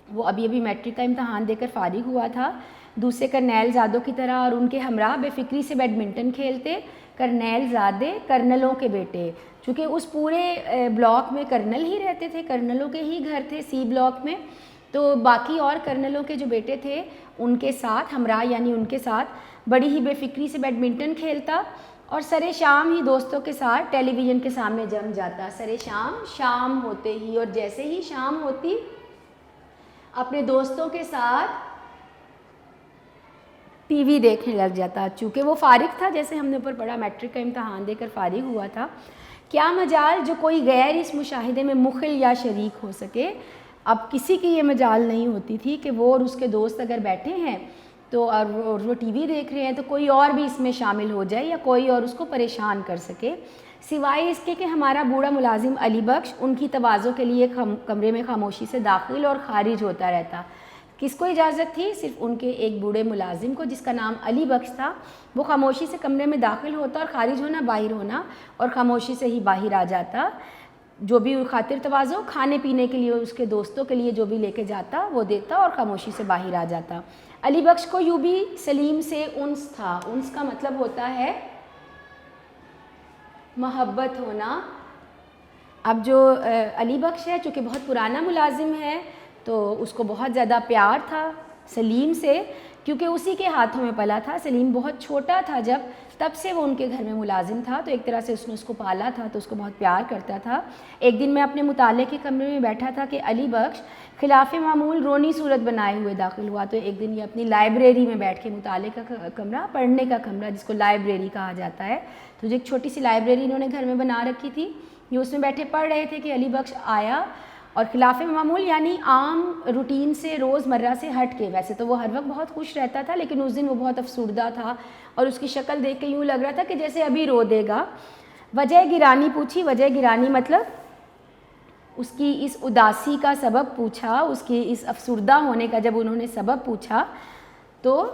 وہ ابھی میٹرک کا امتحان دے کر فارغ ہوا تھا۔ دوسرے کرنیل زادوں کی طرح اور ان کے ہمراہ بے فکری سے بیڈمنٹن کھیلتے۔ کرنیل زادے کرنلوں کے بیٹے، چونکہ اس پورے بلاک میں کرنل ہی رہتے تھے، کرنلوں کے ہی گھر تھے سی بلاک میں، تو باقی اور کرنلوں کے جو بیٹے تھے ان کے ساتھ ہمراہ، یعنی ان کے ساتھ بڑی ہی بے فکری سے بیڈمنٹن کھیلتا اور سرے شام ہی دوستوں کے ساتھ ٹیلی ویژن کے سامنے جم جاتا۔ سرے شام، شام ہوتے ہی، اور جیسے ہی شام ہوتی اپنے دوستوں کے ساتھ ٹی وی دیکھنے لگ جاتا۔ چونکہ وہ فارغ تھا، جیسے ہم نے اوپر پڑھا، میٹرک کا امتحان دے کر فارغ ہوا تھا۔ کیا مجال جو کوئی غیر اس مشاہدے میں مخل یا شریک ہو سکے؟ اب کسی کی یہ مجال نہیں ہوتی تھی کہ وہ اور اس کے دوست اگر بیٹھے ہیں تو اور وہ ٹی وی دیکھ رہے ہیں تو کوئی اور بھی اس میں شامل ہو جائے یا کوئی اور اس کو پریشان کر سکے، سوائے اس کے کہ ہمارا بوڑھا ملازم علی بخش ان کی تواضع کے لیے کمرے میں خاموشی سے داخل اور خارج ہوتا رہتا۔ کس کو اجازت تھی؟ صرف ان کے ایک بوڑھے ملازم کو جس کا نام علی بخش تھا۔ وہ خاموشی سے کمرے میں داخل ہوتا اور خارج ہونا، باہر ہونا، اور خاموشی سے ہی باہر آ جاتا۔ جو بھی خاطر تواضع کھانے پینے کے لیے اس کے دوستوں کے لیے جو بھی لے کے جاتا وہ دیتا اور خاموشی سے باہر آ جاتا۔ علی بخش کو یوں بھی سلیم سے انس تھا۔ انس کا مطلب ہوتا ہے محبت ہونا۔ اب جو علی بخش ہے چونکہ بہت پرانا ملازم ہے تو اس کو بہت زیادہ پیار تھا سلیم سے، کیونکہ اسی کے ہاتھوں میں پلا تھا۔ سلیم بہت چھوٹا تھا جب، تب سے وہ ان کے گھر میں ملازم تھا، تو ایک طرح سے اس نے اس کو پالا تھا، تو اس کو بہت پیار کرتا تھا۔ ایک دن میں اپنے مطالعے کے کمرے میں بیٹھا تھا کہ علی بخش خلاف معمول رونی صورت بنائے ہوئے داخل ہوا۔ تو ایک دن یہ اپنی لائبریری میں بیٹھ کے، مطالعے کا کمرہ، پڑھنے کا کمرہ جس کو لائبریری کہا جاتا ہے، تو جو ایک چھوٹی سی لائبریری انہوں نے گھر میں بنا رکھی تھی، یہ اس میں بیٹھے پڑھ رہے تھے کہ علی بخش آیا اور خلاف معمول یعنی عام روٹین سے، روز مرہ سے ہٹ کے، ویسے تو وہ ہر وقت بہت خوش رہتا تھا لیکن اس دن وہ بہت افسردہ تھا اور اس کی شکل دیکھ کے یوں لگ رہا تھا کہ جیسے ابھی رو دے گا۔ وجہ گرانی پوچھی۔ وجہ گرانی مطلب اس کی اس اداسی کا سبب پوچھا، اس کی اس افسردہ ہونے کا جب انہوں نے سبب پوچھا تو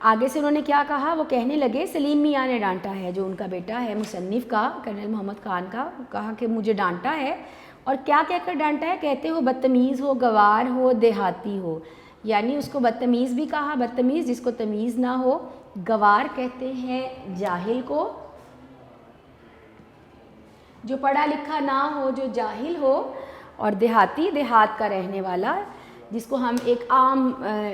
آگے سے انہوں نے کیا کہا، وہ کہنے لگے سلیم میاں نے ڈانٹا ہے، جو ان کا بیٹا ہے مصنف کا، کرنل محمد خان کا، کہا کہ مجھے ڈانٹا ہے۔ اور کیا کہہ کر ڈانٹا ہے؟ کہتے ہو بدتمیز ہو، گوار ہو، دیہاتی ہو، یعنی اس کو بدتمیز بھی کہا، بدتمیز جس کو تمیز نہ ہو، گوار کہتے ہیں جاہل کو، جو پڑھا لکھا نہ ہو، جو جاہل ہو، اور دیہاتی دیہات کا رہنے والا، جس کو ہم ایک عام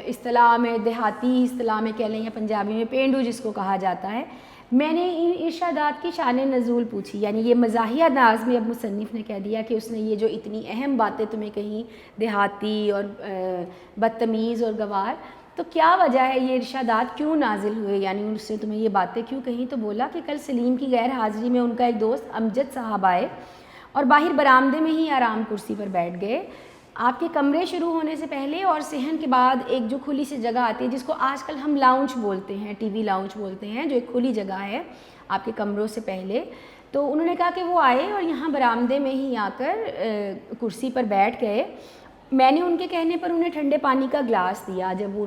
اصطلاح میں، دیہاتی اصطلاح میں کہہ لیں یا پنجابی میں پینڈو جس کو کہا جاتا ہے۔ میں نے ان ارشادات کی شان نزول پوچھی، یعنی یہ مزاحیہ انداز میں اب مصنف نے کہہ دیا کہ اس نے یہ جو اتنی اہم باتیں تمہیں کہیں، دیہاتی اور بدتمیز اور گوار، تو کیا وجہ ہے یہ ارشادات کیوں نازل ہوئے، یعنی اس نے تمہیں یہ باتیں کیوں کہیں؟ تو بولا کہ کل سلیم کی غیر حاضری میں ان کا ایک دوست امجد صاحب آئے اور باہر برآمدے میں ہی آرام کرسی پر بیٹھ گئے۔ آپ کے کمرے شروع ہونے سے پہلے اور صحن کے بعد ایک جو کھلی سی جگہ آتی ہے جس کو آج کل ہم لاؤنج بولتے ہیں، ٹی وی لاؤنج بولتے ہیں، جو ایک کھلی جگہ ہے آپ کے کمروں سے پہلے، تو انہوں نے کہا کہ وہ آئے اور یہاں برآمدے میں ہی آ کر کرسی پر بیٹھ گئے۔ میں نے ان کے کہنے پر انہیں ٹھنڈے پانی کا گلاس دیا۔ جب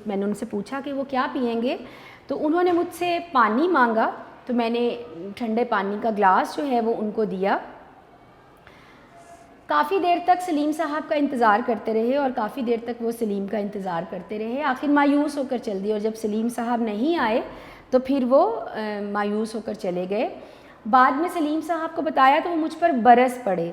میں نے ان سے پوچھا کہ وہ کیا پئیں گے تو انہوں نے مجھ سے پانی مانگا، تو میں نے ٹھنڈے پانی کا گلاس جو ہے وہ ان کو دیا۔ کافی دیر تک سلیم صاحب کا انتظار کرتے رہے اور کافی دیر تک وہ سلیم کا انتظار کرتے رہے، آخر مایوس ہو کر چل دیے، اور جب سلیم صاحب نہیں آئے تو پھر وہ مایوس ہو کر چلے گئے۔ بعد میں سلیم صاحب کو بتایا تو وہ مجھ پر برس پڑے۔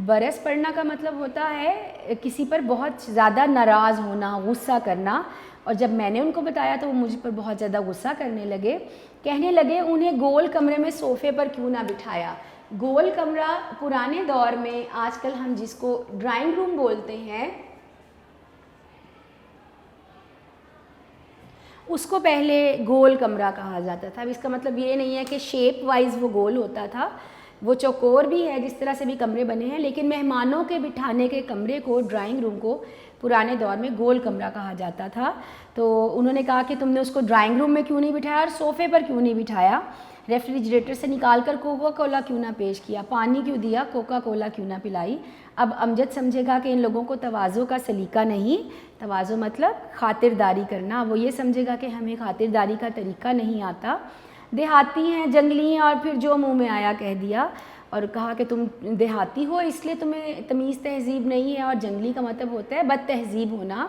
برس پڑنا کا مطلب ہوتا ہے کسی پر بہت زیادہ ناراض ہونا، غصہ کرنا، اور جب میں نے ان کو بتایا تو وہ مجھ پر بہت زیادہ غصہ کرنے لگے، کہنے لگے انہیں گول کمرے میں صوفے پر کیوں نہ بٹھایا۔ گول کمرہ پرانے دور میں آج کل ہم جس کو ڈرائنگ روم بولتے ہیں، اس کو پہلے گول کمرہ کہا جاتا تھا۔ اب اس کا مطلب یہ نہیں ہے کہ شیپ وائز وہ گول ہوتا تھا، وہ چوکور بھی ہے، جس طرح سے بھی کمرے بنے ہیں، لیکن مہمانوں کے بٹھانے کے کمرے کو، ڈرائنگ روم کو، پرانے دور میں گول کمرہ کہا جاتا تھا۔ تو انہوں نے کہا کہ تم نے اس کو ڈرائنگ روم میں کیوں نہیں بٹھایا اور صوفے پر کیوں نہیں بٹھایا، ریفریجریٹر سے نکال کر کوکا کولا کیوں نہ پیش کیا، پانی کیوں دیا، کوکا کولا کیوں نہ پلائی۔ اب امجد سمجھے گا کہ ان لوگوں کو تواضع کا سلیقہ نہیں، تواضع مطلب خاطرداری کرنا، وہ یہ سمجھے گا کہ ہمیں خاطرداری کا طریقہ نہیں آتا، دیہاتی ہیں، جنگلی ہیں، اور پھر جو منہ میں آیا کہہ دیا، اور کہا کہ تم دیہاتی ہو اس لیے تمہیں تمیز تہذیب نہیں ہے، اور جنگلی کا مطلب ہوتا ہے بد تہذیب ہونا،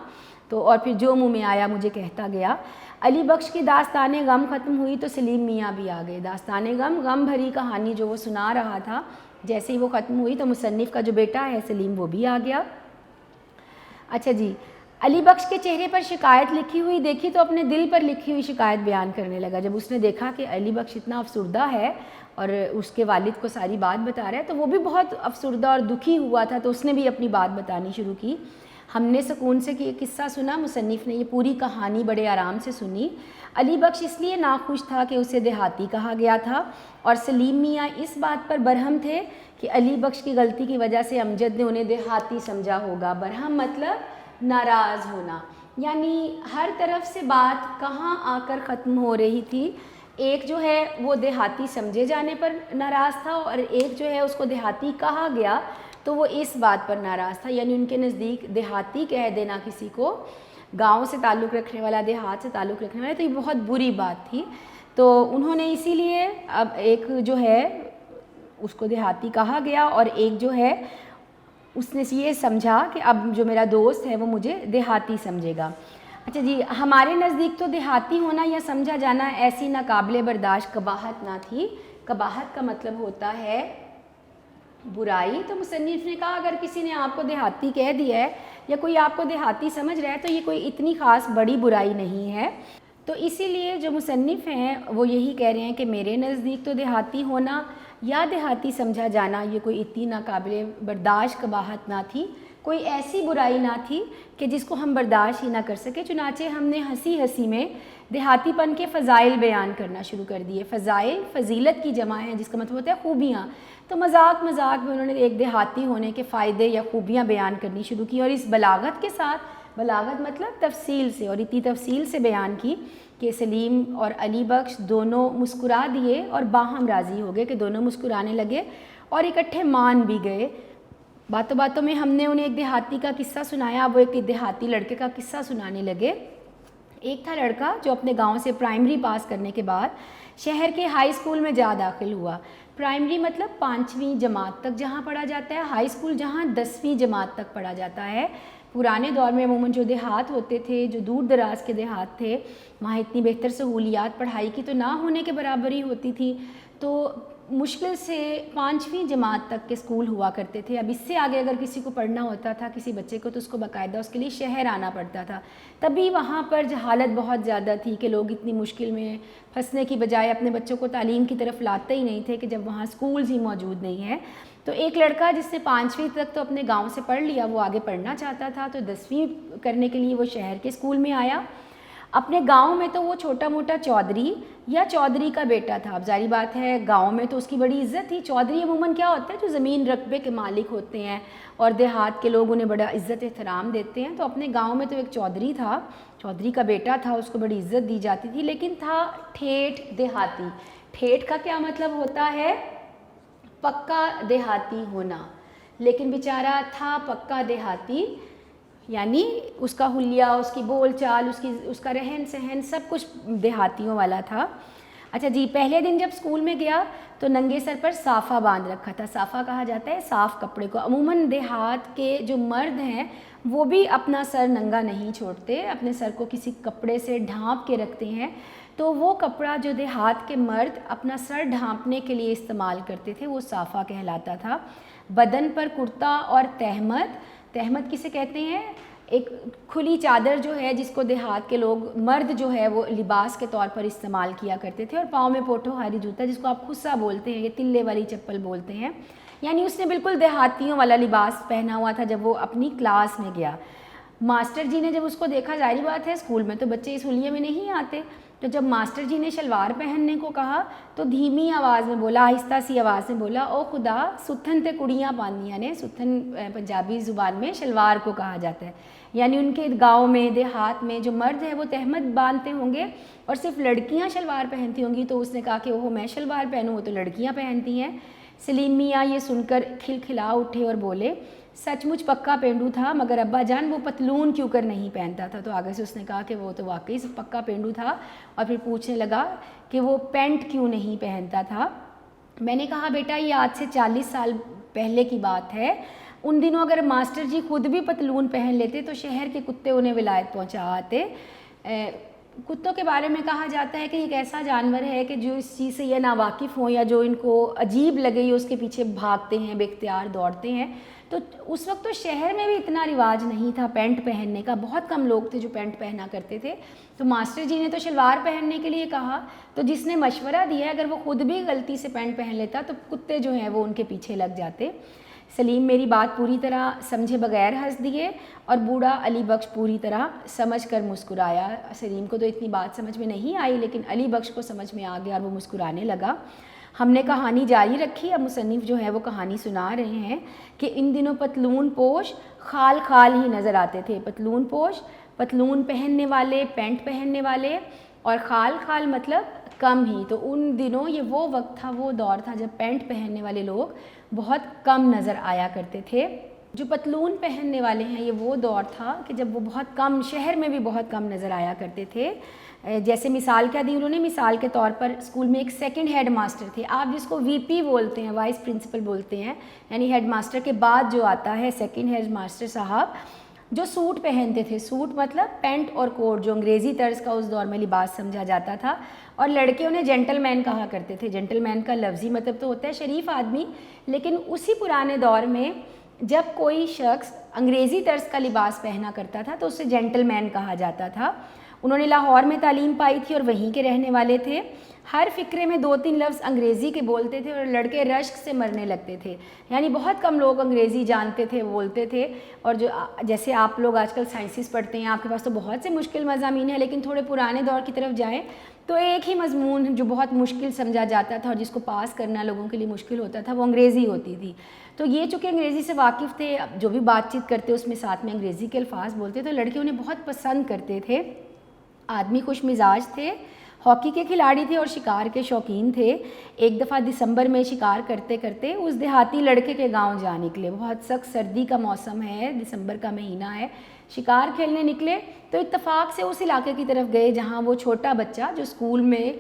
تو اور پھر جو منہ میں آیا مجھے کہتا گیا۔ علی بخش کی داستان غم ختم ہوئی تو سلیم میاں بھی آ گئے۔ داستان غم، غم بھری کہانی جو وہ سنا رہا تھا، جیسے ہی وہ ختم ہوئی تو مصنف کا جو بیٹا ہے سلیم وہ بھی آ گیا۔ اچھا جی، علی بخش کے چہرے پر شکایت لکھی ہوئی دیکھی تو اپنے دل پر لکھی ہوئی شکایت بیان کرنے لگا۔ جب اس نے دیکھا کہ علی بخش اتنا افسردہ ہے اور اس کے والد کو ساری بات بتا رہا ہے تو وہ بھی بہت افسردہ اور دکھی ہوا تھا، تو اس نے بھی اپنی بات بتانی شروع کی۔ ہم نے سکون سے یہ قصہ سنا، مصنف نے یہ پوری کہانی بڑے آرام سے سنی۔ علی بخش اس لیے ناخوش تھا کہ اسے دیہاتی کہا گیا تھا، اور سلیم میاں اس بات پر برہم تھے کہ علی بخش کی غلطی کی وجہ سے امجد نے انہیں دیہاتی سمجھا ہوگا۔ برہم مطلب ناراض ہونا، یعنی ہر طرف سے بات کہاں آ کر ختم ہو رہی تھی، ایک جو ہے وہ دیہاتی سمجھے جانے پر ناراض تھا، اور ایک جو ہے اس کو دیہاتی کہا گیا تو وہ اس بات پر ناراض تھا، یعنی ان کے نزدیک دیہاتی کہہ دینا کسی کو، گاؤں سے تعلق رکھنے والا، دیہات سے تعلق رکھنے والا، تو یہ بہت بری بات تھی۔ تو انہوں نے اسی لیے اب ایک جو ہے اس کو دیہاتی کہا گیا، اور ایک جو ہے اس نے یہ سمجھا کہ اب جو میرا دوست ہے وہ مجھے دیہاتی سمجھے گا۔ اچھا جی، ہمارے نزدیک تو دیہاتی ہونا یا سمجھا جانا ایسی ناقابل برداشت قباحت نہ تھی۔ قباحت کا مطلب ہوتا ہے برائی۔ تو مصنف نے کہا اگر کسی نے آپ کو دیہاتی کہہ دیا ہے یا کوئی آپ کو دیہاتی سمجھ رہا ہے تو یہ کوئی اتنی خاص بڑی برائی نہیں ہے۔ تو اسی لیے جو مصنف ہیں وہ یہی کہہ رہے ہیں کہ میرے نزدیک تو دیہاتی ہونا یا دیہاتی سمجھا جانا یہ کوئی اتنی ناقابل برداشت قباحت نہ تھی، کوئی ایسی برائی نہ تھی کہ جس کو ہم برداشت ہی نہ کر سکے۔ چنانچہ ہم نے ہنسی ہنسی میں دیہاتی پن کے فضائل بیان کرنا شروع کر دیے۔ فضائل فضیلت کی جمع ہے جس کا مطلب ہوتا ہے خوبیاں، تو مذاق مذاق میں انہوں نے ایک دیہاتی ہونے کے فائدے یا خوبیاں بیان کرنی شروع کی، اور اس بلاغت کے ساتھ، بلاغت مطلب تفصیل سے، اور اتنی تفصیل سے بیان کی کہ سلیم اور علی بخش دونوں مسکرا دیے اور باہم راضی ہو گئے کہ دونوں مسکرانے لگے اور اکٹھے مان بھی گئے۔ باتوں باتوں میں ہم نے انہیں ایک دیہاتی کا قصہ سنایا، وہ ایک دیہاتی لڑکے کا قصہ سنانے لگے۔ ایک تھا لڑکا جو اپنے گاؤں سے پرائمری پاس کرنے کے بعد شہر کے ہائی اسکول میں جا داخل ہوا۔ پرائمری مطلب 5ویں جماعت تک جہاں پڑھا جاتا ہے، ہائی اسکول جہاں 10ویں جماعت تک پڑھا جاتا ہے۔ پرانے دور میں عموماً جو دیہات ہوتے تھے، جو دور دراز کے دیہات تھے، وہاں اتنی بہتر سہولیات پڑھائی کی تو نہ ہونے کے برابر ہی ہوتی تھی، تو مشکل سے 5ویں جماعت تک کے اسکول ہوا کرتے تھے۔ اب اس سے آگے اگر کسی کو پڑھنا ہوتا تھا کسی بچے کو تو اس کو باقاعدہ اس کے لیے شہر آنا پڑتا تھا۔ تبھی وہاں پر جہالت بہت زیادہ تھی کہ لوگ اتنی مشکل میں پھنسنے کی بجائے اپنے بچوں کو تعلیم کی طرف لاتے ہی نہیں تھے کہ جب وہاں اسکولز ہی موجود نہیں ہیں۔ تو ایک لڑکا جس نے 5ویں تک تو اپنے گاؤں سے پڑھ لیا، وہ آگے پڑھنا چاہتا تھا، تو 10ویں کرنے کے لیے وہ شہر کے اسکول میں آیا۔ اپنے گاؤں میں تو وہ چھوٹا موٹا چودھری یا چودھری کا بیٹا تھا۔ اب ظاہری بات ہے گاؤں میں تو اس کی بڑی عزت تھی۔ چودھری عموماً کیا ہوتا ہے جو زمین رقبے کے مالک ہوتے ہیں اور دیہات کے لوگ انہیں بڑا عزت احترام دیتے ہیں، تو اپنے گاؤں میں تو ایک چودھری تھا، چودھری کا بیٹا تھا، اس کو بڑی عزت دی جاتی تھی، لیکن تھا ٹھیٹھ دیہاتی۔ ٹھیٹھ کا کیا مطلب ہوتا ہے؟ پکا دیہاتی ہونا۔ لیکن بیچارہ تھا پکا دیہاتی، یعنی اس کا حلیہ، اس کی بول چال، اس کا رہن سہن سب کچھ دیہاتیوں والا تھا۔ اچھا جی، پہلے دن جب اسکول میں گیا تو ننگے سر پر صافہ باندھ رکھا تھا۔ صافہ کہا جاتا ہے صاف کپڑے کو۔ عموماً دیہات کے جو مرد ہیں وہ بھی اپنا سر ننگا نہیں چھوڑتے، اپنے سر کو کسی کپڑے سے ڈھانپ کے رکھتے ہیں۔ تو وہ کپڑا جو دیہات کے مرد اپنا سر ڈھانپنے کے لیے استعمال کرتے تھے وہ صافہ کہلاتا تھا۔ بدن پر کرتا اور تہمت، تہمت کسے کہتے ہیں؟ ایک کھلی چادر جو ہے جس کو دیہات کے لوگ مرد جو ہے وہ لباس کے طور پر استعمال کیا کرتے تھے، اور پاؤں میں پوٹھو ہاری جوتا جس کو آپ خصا بولتے ہیں، یہ تلے والی چپل بولتے ہیں۔ یعنی اس نے بالکل دیہاتیوں والا لباس پہنا ہوا تھا جب وہ اپنی کلاس میں گیا۔ ماسٹر جی نے جب اس کو دیکھا، ظاہری بات ہے اسکول میں تو بچے اس حلیے میں نہیں آتے، تو جب ماسٹر جی نے شلوار پہننے کو کہا تو دھیمی آواز میں بولا، آہستہ سی آواز میں بولا، او خدا ستھن تے کڑیاں پاندیاں نے۔ ستھن پنجابی زبان میں شلوار کو کہا جاتا ہے، یعنی ان کے گاؤں میں دیہات میں جو مرد ہیں وہ تہمت باندھتے ہوں گے اور صرف لڑکیاں شلوار پہنتی ہوں گی، تو اس نے کہا کہ اوہ میں شلوار پہنوں، وہ تو لڑکیاں پہنتی ہیں۔ سلیم میاں یہ سن کر کھلکھلا اٹھے اور بولے، سچ مچ پکا پینڈو تھا، مگر ابا جان وہ پتلون کیوں کر نہیں پہنتا تھا؟ تو آگے سے اس نے کہا کہ وہ تو واقعی پکا پینڈو تھا، اور پھر پوچھنے لگا کہ وہ پینٹ کیوں نہیں پہنتا تھا۔ میں نے کہا بیٹا یہ آج سے 40 سال پہلے کی بات ہے، ان دنوں اگر ماسٹر جی خود بھی پتلون پہن لیتے تو شہر کے کتے انہیں ولایت پہنچا آتے۔ کتوں کے بارے میں کہا جاتا ہے کہ ایک ایسا جانور ہے کہ جو اس چیز سے یہ ناواقف ہوں یا جو ان کو عجیب لگے یہ اس کے پیچھے بھاگتے ہیں، بے اختیار دوڑتے ہیں۔ تو اس وقت تو شہر میں بھی اتنا رواج نہیں تھا پینٹ پہننے کا، بہت کم لوگ تھے جو پینٹ پہنا کرتے تھے، تو ماسٹر جی نے تو شلوار پہننے کے لیے کہا، تو جس نے مشورہ دیا اگر وہ خود بھی غلطی سے پینٹ پہن لیتا تو کتے جو ہیں وہ ان کے پیچھے لگ جاتے۔ سلیم میری بات پوری طرح سمجھے بغیر ہنس دیے اور بوڑھا علی بخش پوری طرح سمجھ کر مسکرایا۔ سلیم کو تو اتنی بات سمجھ میں نہیں آئی، لیکن علی بخش کو سمجھ میں آ گیا اور وہ مسکرانے لگا۔ ہم نے کہانی جاری رکھی، اب مصنف جو ہے وہ کہانی سنا رہے ہیں کہ ان دنوں پتلون پوش خال خال ہی نظر آتے تھے۔ پتلون پوش، پتلون پہننے والے، پینٹ پہننے والے، اور خال خال مطلب کم ہی۔ تو ان دنوں یہ وہ وقت تھا، وہ دور تھا جب پینٹ پہننے والے لوگ بہت کم نظر آیا کرتے تھے۔ جو پتلون پہننے والے ہیں یہ وہ دور تھا کہ جب وہ بہت کم، شہر میں بھی بہت کم نظر آیا کرتے تھے. جیسے مثال کیا دی انہوں نے، مثال کے طور پر اسکول میں ایک سیکنڈ ہیڈ ماسٹر تھے، آپ جس کو وی پی بولتے ہیں، وائس پرنسپل بولتے ہیں، یعنی ہیڈ ماسٹر کے بعد جو آتا ہے سیکنڈ ہیڈ ماسٹر صاحب، جو سوٹ پہنتے تھے. سوٹ مطلب پینٹ اور کوٹ، جو انگریزی طرز کا اس دور میں لباس سمجھا جاتا تھا. اور لڑکے انہیں جینٹل مین کہا کرتے تھے. جینٹل مین کا لفظی مطلب تو ہوتا ہے شریف آدمی، لیکن اسی پرانے دور میں جب کوئی شخص انگریزی طرز کا لباس پہنا کرتا تھا تو اسے جینٹل مین کہا جاتا تھا. انہوں نے لاہور میں تعلیم پائی تھی اور وہیں کے رہنے والے تھے. ہر فقرے میں 2-3 لفظ انگریزی کے بولتے تھے اور لڑکے رشک سے مرنے لگتے تھے. یعنی بہت کم لوگ انگریزی جانتے تھے، بولتے تھے. اور جو جیسے آپ لوگ آج کل سائنسز پڑھتے ہیں، آپ کے پاس تو بہت سے مشکل مضامین ہیں، لیکن تھوڑے پرانے دور کی طرف جائیں تو ایک ہی مضمون جو بہت مشکل سمجھا جاتا تھا اور جس کو پاس کرنا لوگوں کے لیے مشکل ہوتا تھا وہ انگریزی ہوتی تھی. تو یہ چونکہ انگریزی سے واقف تھے، جو بھی بات چیت کرتے اس میں ساتھ میں انگریزی کے الفاظ بولتے، تو لڑکے انہیں بہت پسند کرتے تھے. آدمی خوش مزاج تھے، ہاکی کے کھلاڑی تھے اور شکار کے شوقین تھے. ایک دفعہ دسمبر میں شکار کرتے کرتے اس دیہاتی لڑکے کے گاؤں جا نکلے. بہت سخت سردی کا موسم ہے، دسمبر کا مہینہ ہے. شکار کھیلنے نکلے تو اتفاق سے اس علاقے کی طرف گئے جہاں وہ چھوٹا بچہ جو اسکول میں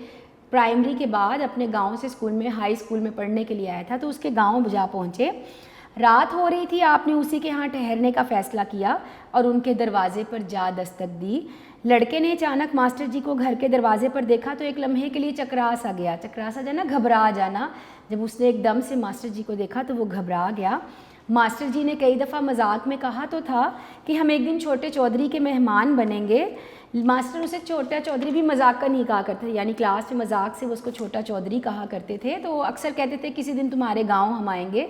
پرائمری کے بعد اپنے گاؤں سے اسکول میں، ہائی اسکول میں پڑھنے کے لیے آیا تھا، تو اس کے گاؤں جا پہنچے. رات ہو رہی تھی، آپ نے اسی کے ہاں ٹھہرنے کا فیصلہ کیا اور ان کے دروازے پر جا دستک دی. لڑکے نے اچانک ماسٹر جی کو گھر کے دروازے پر دیکھا تو ایک لمحے کے لیے چکرا سا گیا. چکرا سا جانا، گھبرا جانا. جب اس نے ایک دم سے ماسٹر جی کو دیکھا تو وہ گھبرا گیا. ماسٹر جی نے کئی دفعہ مذاق میں کہا تو تھا کہ ہم ایک دن چھوٹے چودھری کے مہمان بنیں گے. ماسٹر اسے چھوٹا چودھری بھی مذاق کا نہیں کہا کرتے تھے، یعنی کلاس میں مذاق سے وہ اس کو چھوٹا چودھری کہا کرتے تھے. تو وہ اکثر کہتے تھے کسی دن تمہارے گاؤں ہم آئیں گے.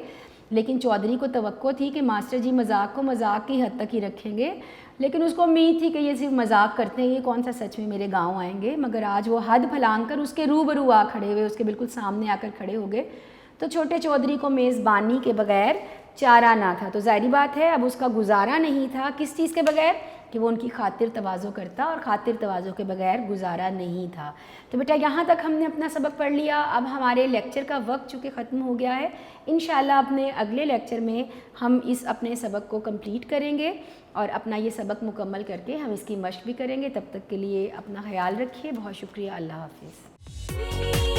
لیکن چودھری کو توقع تھی کہ ماسٹر جی مذاق کو مذاق کی حد تک ہی رکھیں گے، لیکن اس کو امید تھی کہ یہ صرف مذاق کرتے ہیں، یہ کون سا سچ میں میرے گاؤں آئیں گے. مگر آج وہ حد پھلانگ کر اس کے روبرو آ کھڑے ہوئے، اس کے بالکل سامنے آ کر کھڑے ہو گئے. تو چھوٹے چودھری کو میزبانی کے بغیر چارہ نہ تھا. تو ظاہری بات ہے اب اس کا گزارا نہیں تھا، کس چیز کے بغیر؟ کہ وہ ان کی خاطر تواضع کرتا، اور خاطر تواضع کے بغیر گزارا نہیں تھا. تو بیٹا یہاں تک ہم نے اپنا سبق پڑھ لیا. اب ہمارے لیکچر کا وقت چونکہ ختم ہو گیا ہے، انشاءاللہ اپنے اگلے لیکچر میں ہم اس اپنے سبق کو کمپلیٹ کریں گے اور اپنا یہ سبق مکمل کر کے ہم اس کی مشق بھی کریں گے. تب تک کے لیے اپنا خیال رکھیے. بہت شکریہ. اللہ حافظ.